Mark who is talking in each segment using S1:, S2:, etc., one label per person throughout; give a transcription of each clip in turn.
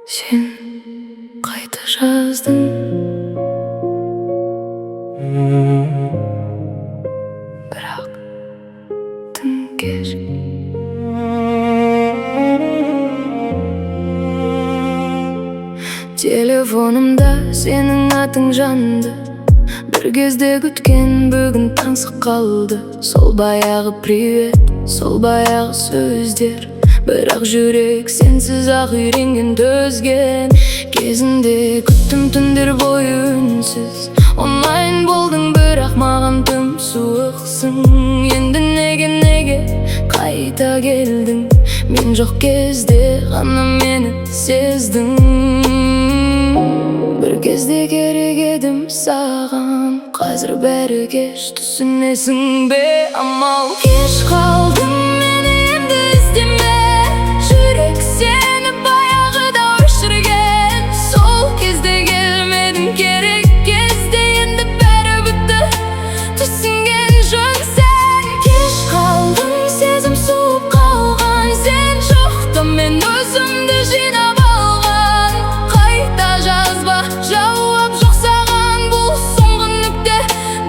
S1: Sen qayta жаздың, бірақ тым кеш. Телефонымда сенің атың жанды, бір кезде күткен бүгін таңсық қалды. Сол баяғы привет, сол баяғы сөздер, бірақ жүрек сенсіз ақ үйренген төзген. Кезінде күттім түндер бойы үнсіз, онлайн болдың, бірақ маған тым суықсың. Енді неге қайта келдің? Мен жоқ кезде ғана мені сездің. Бір кезде керек едім саған, қазір бәрі кеш, түсінесің бе? Амал кеш қалдым, мені енді іздеме. Жүрек сені баяғыда өшірген, сол кезде келмедің, керек кезде енді бәрі бітті, түсінген жөн сен. Кеш қалдың, сезім суып қалған, сен жоқта мен өзімді жинап алған. Қайта жазба, жауап жоқ саған, бұл соңғы нүкте,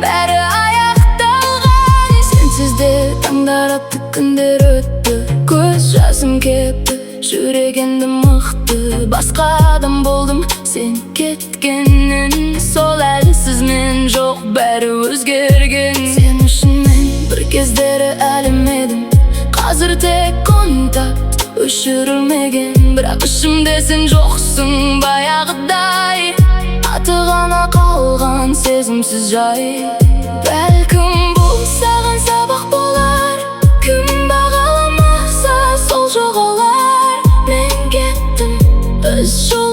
S1: бәрі аяқталған. Сенсіз де таңдар атты, күндер өтті, көз жасым кепті, жүрек енді мықты. Басқа адам болдым сен кеткеннен, сол әлсіз мен жоқ, бәрі өзгерген. Сен үшін мен бір кездері әлемедім, қазір тек контакт өшірілмеген. Бірақ ішімде сен жоқсың баяғыдай, аты ғана қалған сезімсіз жай. Бәлкім бұл саған сабақ болар, кім бағаламаса сол жоғалар. Мен кеттім, өз жолым